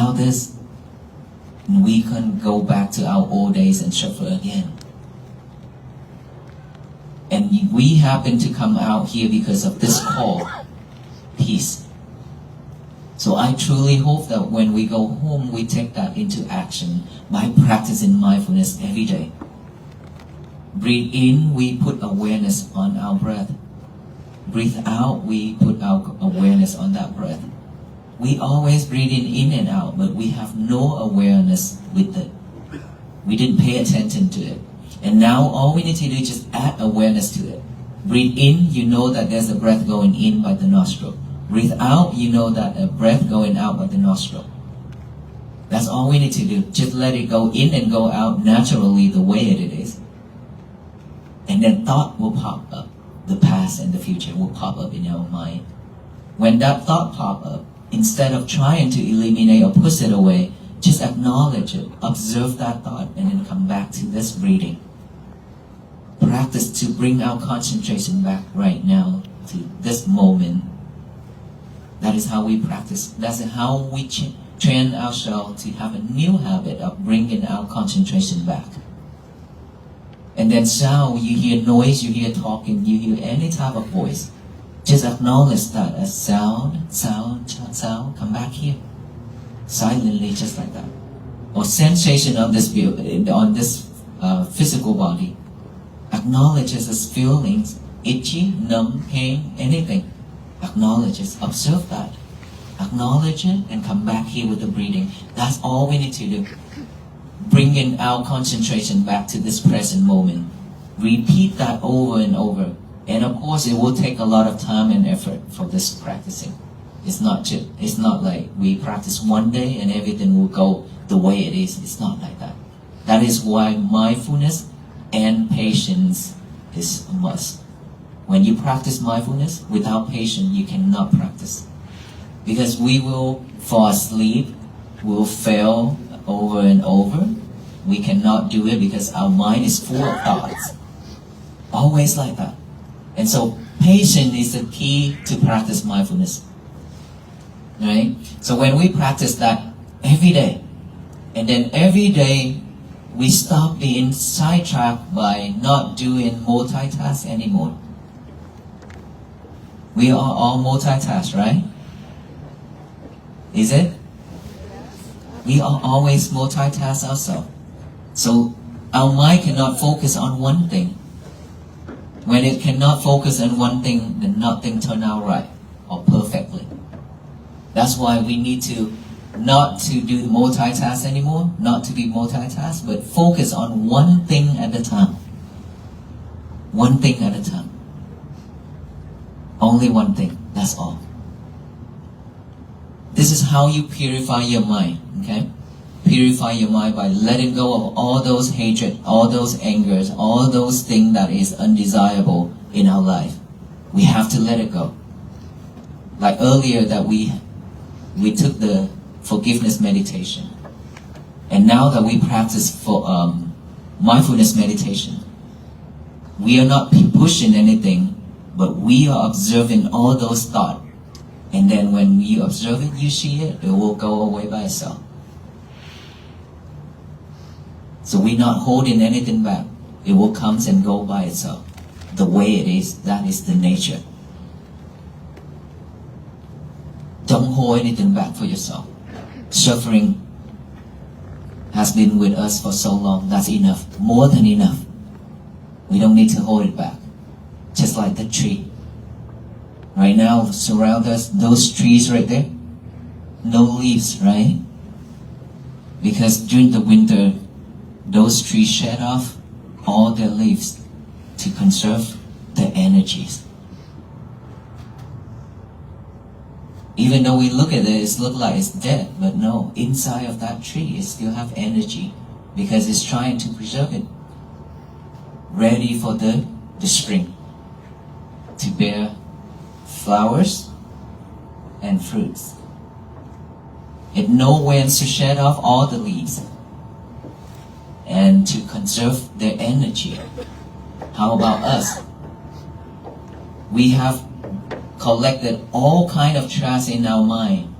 Without this, we can go back to our old days and suffer again. And we happen to come out here because of this call, peace. So I truly hope that when we go home, we take that into action by practicing mindfulness every day. Breathe in, we put awareness on our breath. Breathe out, we put our awareness on that breath. We always breathing in and out, but we have no awareness with it. We didn't pay attention to it. And now all we need to do is just add awareness to it. Breathe in, you know that there's a breath going in by the nostril. Breathe out, you know that a breath going out by the nostril. That's all we need to do. Just let it go in and go out naturally the way it is. And then thought will pop up. The past and the future will pop up in our mind. When that thought pop up, instead of trying to eliminate or push it away, just acknowledge it, observe that thought, and then come back to this breathing. Practice to bring our concentration back right now to this moment. That is how we practice. That's how we train ourselves to have a new habit of bringing our concentration back. And then sound, you hear noise, you hear talking, you hear any type of voice. Just acknowledge that as sound, come back here. Silently, just like that. Or sensation of this on this physical body. Acknowledge it as feelings, itchy, numb, pain, anything. Acknowledge it, observe that. Acknowledge it and come back here with the breathing. That's all we need to do. Bringing our concentration back to this present moment. Repeat that over and over. And of course, it will take a lot of time and effort for this practicing. It's not like we practice one day and everything will go the way it is. It's not like that. That is why mindfulness and patience is a must. When you practice mindfulness, without patience, you cannot practice. Because we will fall asleep, we will fail over and over. We cannot do it because our mind is full of thoughts. Always like that. And so patience is the key to practice mindfulness. Right? So when we practice that every day, and then every day we stop being sidetracked by not doing multitask anymore. We are all multitask, right? Is it? We are always multitask ourselves. So our mind cannot focus on one thing. When it cannot focus on one thing, then nothing turns out right or perfectly. That's why we need to not to do multitask anymore, not to be multitask, but focus on one thing at a time. One thing at a time. Only one thing, that's all. This is how you purify your mind, okay? Purify your mind by letting go of all those hatred, all those angers, all those things that is undesirable in our life. We have to let it go. Like earlier that we took the forgiveness meditation. And now that we practice for mindfulness meditation, we are not pushing anything, but we are observing all those thoughts. And then when you observe it, you see it, it will go away by itself. So we're not holding anything back. It will come and go by itself. The way it is, that is the nature. Don't hold anything back for yourself. Suffering has been with us for so long. That's enough. More than enough. We don't need to hold it back. Just like the tree. Right now, surround us, those trees right there, no leaves, right? Because during the winter, those trees shed off all their leaves to conserve their energies. Even though we look at it, it looks like it's dead, but no, inside of that tree, it still have energy because it's trying to preserve it, ready for the spring to bear flowers and fruits. It knows when to shed off all the leaves and to conserve their energy. How about us? We have collected all kind of trash in our mind